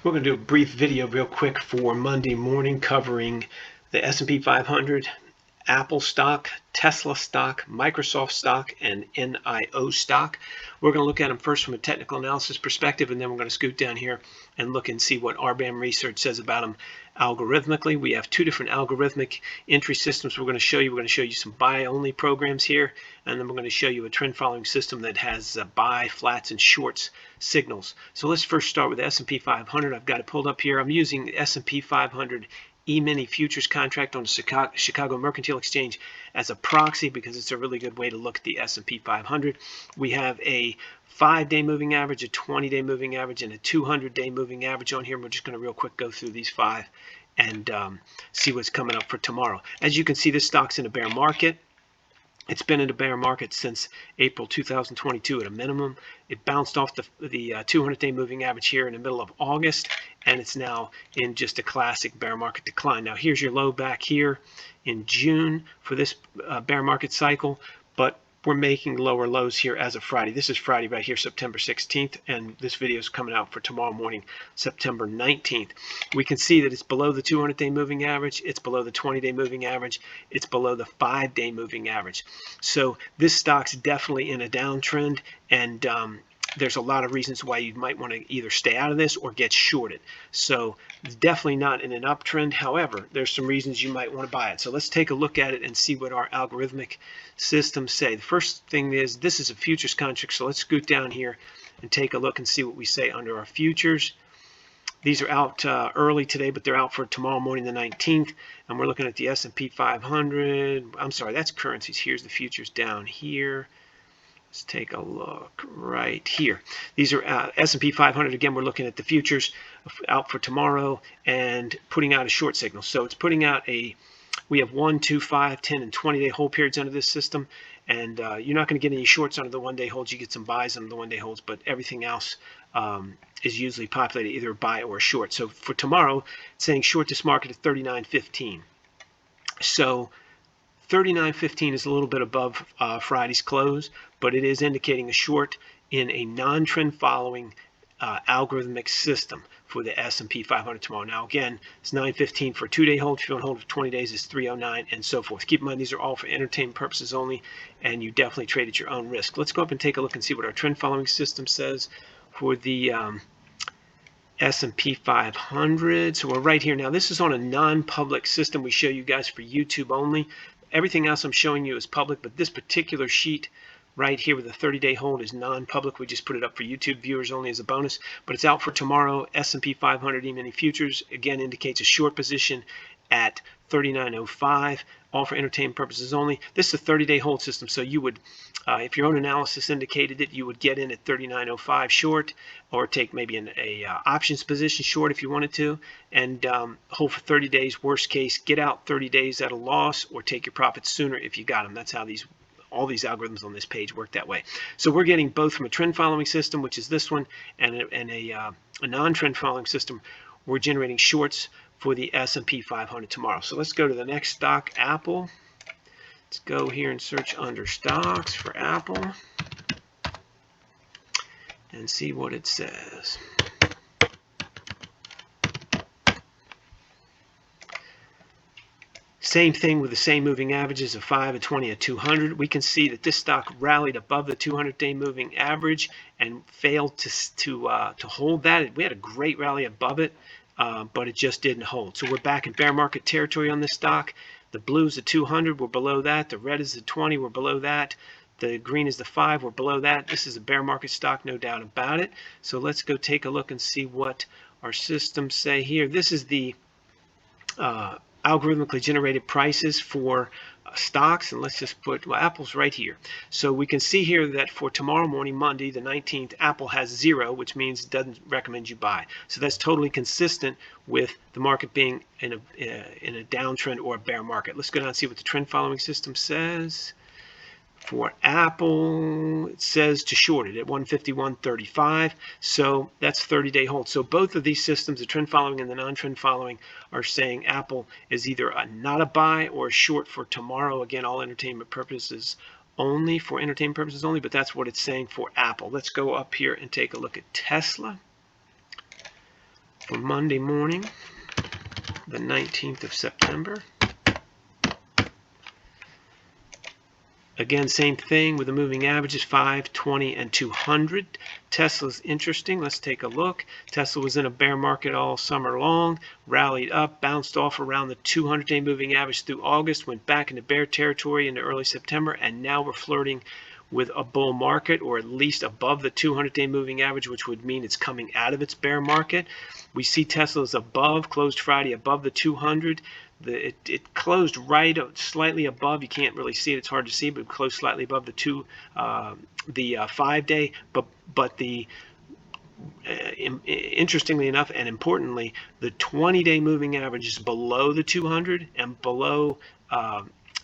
We're going to do a brief video real quick for Monday morning covering the SP 500, Apple stock, Tesla stock, Microsoft stock, and NIO stock. We're going to look at them first from a technical analysis perspective, and then we're going to scoot down here and look and see what RBAM research says about them algorithmically. We have two different algorithmic entry systems we're going to show you. We're going to show you some buy-only programs here, and then we're going to show you a trend-following system that has buy, flats, and shorts signals. So let's first start with the S&P 500. I've got it pulled up here. I'm using the S&P 500 E-mini futures contract on the Chicago Mercantile Exchange as a proxy because it's a really good way to look at the S&P 500. We have a 5-day moving average, a 20-day moving average, and a 200-day moving average on here. We're just going to real quick go through these five and see what's coming up for tomorrow. As you can see, this stock's in a bear market. It's been in a bear market since April 2022 at a minimum. It bounced off the 200-day moving average here in the middle of August, and it's now in just a classic bear market decline. Now here's your low back here in June for this bear market cycle, but we're making lower lows here as of Friday. This is Friday right here, September 16th, and this video is coming out for tomorrow morning, September 19th. We can see that it's below the 200-day moving average, it's below the 20-day moving average, it's below the 5-day moving average. So this stock's definitely in a downtrend, and there's a lot of reasons why you might want to either stay out of this or get shorted. So it's definitely not in an uptrend. However, there's some reasons you might want to buy it. So let's take a look at it and see what our algorithmic systems say. The first thing is this is a futures contract. So let's scoot down here and take a look and see what we say under our futures. These are out early today, but they're out for tomorrow morning, the 19th. And we're looking at the S&P 500. I'm sorry, that's currencies. Here's the futures down here. Let's take a look right here. These are S&P 500. Again, we're looking at the futures out for tomorrow and putting out a short signal. So it's putting out we have 1, 2, 5, 10, and 20-day hold periods under this system. And you're not going to get any shorts under the one-day holds. You get some buys under the one-day holds, but everything else is usually populated either a buy or a short. So for tomorrow, it's saying short this market at 39.15. So 39.15 is a little bit above Friday's close, but it is indicating a short in a non-trend following algorithmic system for the S&P 500 tomorrow. Now again, it's 9.15 for a 2-day hold. If you want to hold for 20 days, it's 3.09 and so forth. Keep in mind these are all for entertainment purposes only, and you definitely trade at your own risk. Let's go up and take a look and see what our trend following system says for the S&P 500. So we're right here now. This is on a non-public system we show you guys for YouTube only. Everything else I'm showing you is public, but this particular sheet right here with the 30-day hold is non-public. We just put it up for YouTube viewers only as a bonus, but it's out for tomorrow. S&P 500 E-mini futures, again, indicates a short position at 39.05, all for entertainment purposes only. This is a 30-day hold system, so you would, if your own analysis indicated it, you would get in at 39.05 short, or take maybe a options position short if you wanted to, and hold for 30 days. Worst case, get out 30 days at a loss, or take your profits sooner if you got them. That's how all these algorithms on this page work that way. So we're getting both from a trend following system, which is this one, and a non-trend following system. We're generating shorts for the S&P 500 tomorrow. So let's go to the next stock, Apple. Let's go here and search under stocks for Apple and see what it says. Same thing with the same moving averages of 5, a 20, a 200. We can see that this stock rallied above the 200-day moving average and failed to hold that. We had a great rally above it, but it just didn't hold. So we're back in bear market territory on this stock. The blue is the 200, we're below that. The red is the 20, we're below that. The green is the 5, we're below that. This is a bear market stock, no doubt about it. So let's go take a look and see what our systems say here. This is the algorithmically generated prices for stocks, and let's just put, well, Apple's right here. So we can see here that for tomorrow morning, Monday the 19th, Apple has 0, which means it doesn't recommend you buy. So that's totally consistent with the market being in a downtrend or a bear market. Let's go down and see what the trend following system says. For Apple, it says to short it at 151.35, so that's 30-day hold. So both of these systems, the trend following and the non-trend following, are saying Apple is either not a buy or a short for tomorrow. Again, all entertainment purposes only, for entertainment purposes only, but that's what it's saying for Apple. Let's go up here and take a look at Tesla. for Monday morning, the 19th of September. Again, same thing with the moving averages, 5, 20, and 200. Tesla's interesting. Let's take a look. Tesla was in a bear market all summer long, rallied up, bounced off around the 200-day moving average through August, went back into bear territory into early September, and now we're flirting with a bull market, or at least above the 200-day moving average, which would mean it's coming out of its bear market. We see Tesla's above, closed Friday above the 200. It closed right slightly above. You can't really see it; it's hard to see, but it closed slightly above the 5-day. But interestingly enough, and importantly, the 20-day moving average is below the 200 and below.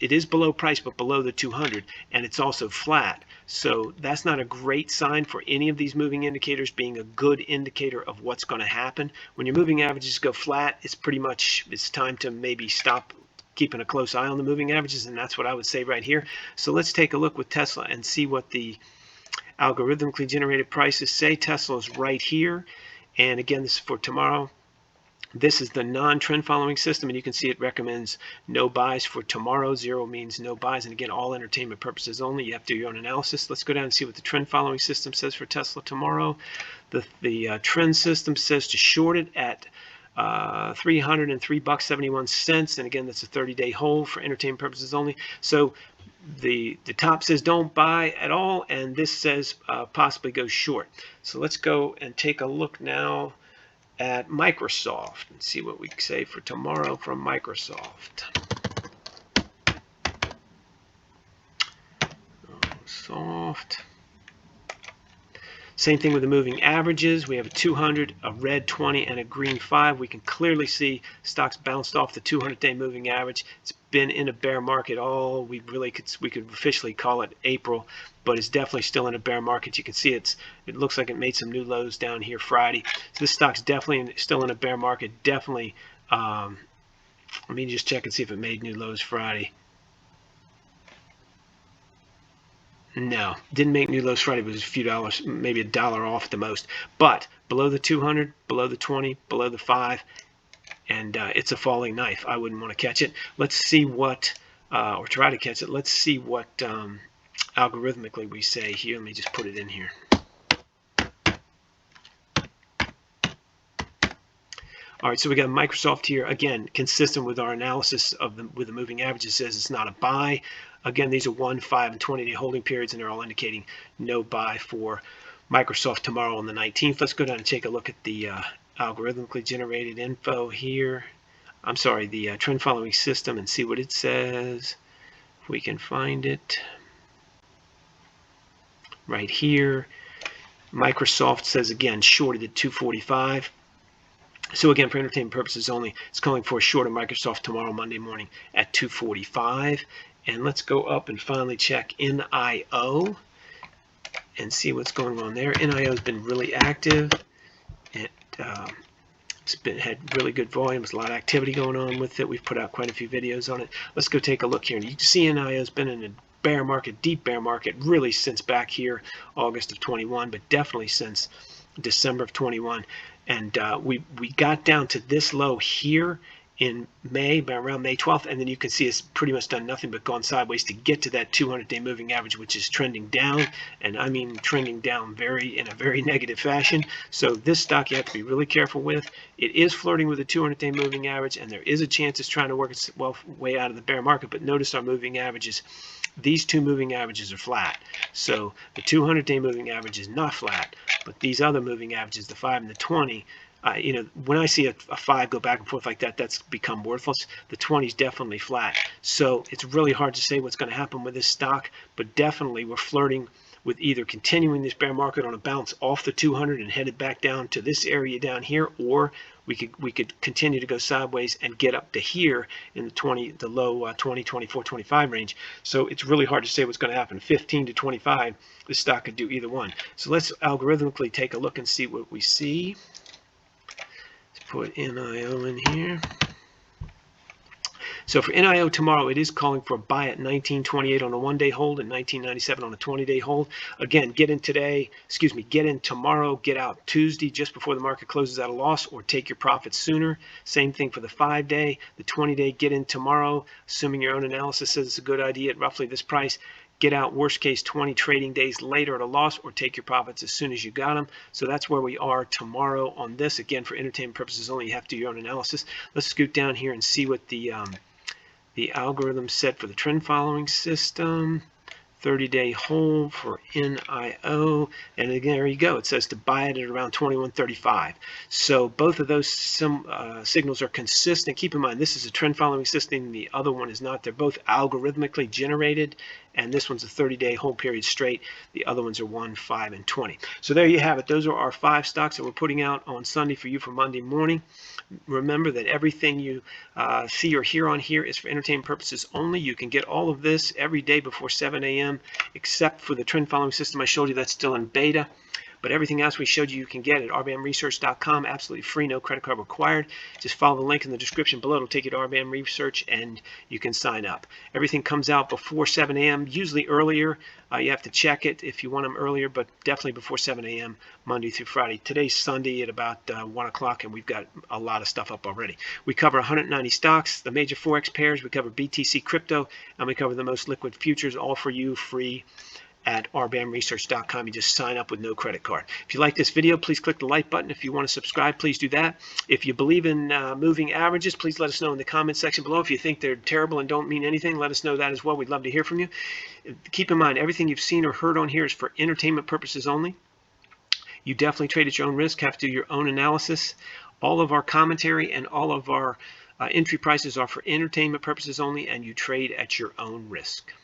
It is below price, but below the 200, and it's also flat. So that's not a great sign for any of these moving indicators being a good indicator of what's going to happen. When your moving averages go flat, it's time to maybe stop keeping a close eye on the moving averages, and that's what I would say right here. So let's take a look with Tesla and see what the algorithmically generated prices say. Tesla's right here, and again, this is for tomorrow. This is the non-trend following system, and you can see it recommends no buys for tomorrow. 0 means no buys, and again, all entertainment purposes only. You have to do your own analysis. Let's go down and see what the trend following system says for Tesla tomorrow. The trend system says to short it at $303.71, and again, that's a 30-day hold for entertainment purposes only. So the top says don't buy at all, and this says possibly go short. So let's go and take a look now at Microsoft and see what we say for tomorrow from Microsoft. Same thing with the moving averages. We have a 200, a red 20, and a green 5. We can clearly see stocks bounced off the 200-day moving average. It's been in a bear market all we could officially call it April, but it's definitely still in a bear market. You can see it looks like it made some new lows down here Friday. So this stock's definitely still in a bear market. Definitely. Let me just check and see if it made new lows Friday. No, didn't make new lows Friday. It was a few dollars, maybe $1 off at the most. But below the 200, below the 20, below the 5, and it's a falling knife. I wouldn't want to catch it. Let's see what, or try to catch it. Let's see what algorithmically we say here. Let me just put it in here. All right, so we got Microsoft here, again, consistent with our analysis with the moving average. It says it's not a buy. Again, these are 1, 5, and 20-day holding periods, and they're all indicating no buy for Microsoft tomorrow on the 19th. Let's go down and take a look at the algorithmically generated info here. I'm sorry, the trend following system, and see what it says. If we can find it. Right here. Microsoft says, again, shorted at 245. So again, for entertainment purposes only, it's calling for a short of Microsoft tomorrow, Monday morning at 245. And let's go up and finally check NIO and see what's going on there. NIO has been really active. It's had really good volumes, a lot of activity going on with it. We've put out quite a few videos on it. Let's go take a look here. And you can see NIO has been in a bear market, deep bear market, really since back here, August of 21, but definitely since December of 21. And we got down to this low here in May, around May 12th, and then you can see it's pretty much done nothing but gone sideways to get to that 200-day moving average, which is trending down, and I mean trending down in a very negative fashion. So this stock you have to be really careful with. It is flirting with the 200-day moving average, and there is a chance it's trying to work its way out of the bear market, but notice our moving averages. These two moving averages are flat. So the 200-day moving average is not flat, but these other moving averages, the 5 and the 20, when I see a 5 go back and forth like that, that's become worthless. The 20 is definitely flat. So it's really hard to say what's going to happen with this stock, but definitely we're flirting with either continuing this bear market on a bounce off the 200 and headed back down to this area down here, or we could continue to go sideways and get up to here in the low 20, 24, 25 range. So it's really hard to say what's going to happen. 15 to 25, this stock could do either one. So let's algorithmically take a look and see what we see. Let's put NIO in here. So for NIO tomorrow, it is calling for a buy at 1928 on a one-day hold and 1997 on a 20-day hold. Again, get in today, get in tomorrow, get out Tuesday just before the market closes at a loss, or take your profits sooner. Same thing for the 5-day, the 20-day, get in tomorrow, assuming your own analysis says it's a good idea at roughly this price. Get out worst case 20 trading days later at a loss, or take your profits as soon as you got them. So that's where we are tomorrow on this. Again, for entertainment purposes only, you have to do your own analysis. Let's scoot down here and see what the algorithm set for the trend following system. 30-day hold for NIO, and again, there you go. It says to buy it at around 21.35. So both of those signals are consistent. Keep in mind, this is a trend following system. The other one is not. They're both algorithmically generated, and this one's a 30-day hold period straight. The other ones are 1, 5, and 20. So there you have it. Those are our 5 stocks that we're putting out on Sunday for you for Monday morning. Remember that everything you see or hear on here is for entertainment purposes only. You can get all of this every day before 7 a.m. except for the trend following system I showed you. That's still in beta. But everything else we showed you can get at rbamresearch.com, absolutely free, no credit card required. Just follow the link in the description below. It'll take you to RBAM Research, and you can sign up. Everything comes out before 7 a.m., usually earlier. You have to check it if you want them earlier, but definitely before 7 a.m., Monday through Friday. Today's Sunday at about 1 o'clock, and we've got a lot of stuff up already. We cover 190 stocks, the major forex pairs. We cover BTC crypto, and we cover the most liquid futures, all for you free at rbamresearch.com. You just sign up with no credit card. If you like this video, please click the like button. If you want to subscribe, please do that. If you believe in moving averages, please let us know in the comment section below. If you think they're terrible and don't mean anything, let us know that as well. We'd love to hear from you. Keep in mind, everything you've seen or heard on here is for entertainment purposes only. You definitely trade at your own risk, have to do your own analysis. All of our commentary and all of our entry prices are for entertainment purposes only, and you trade at your own risk.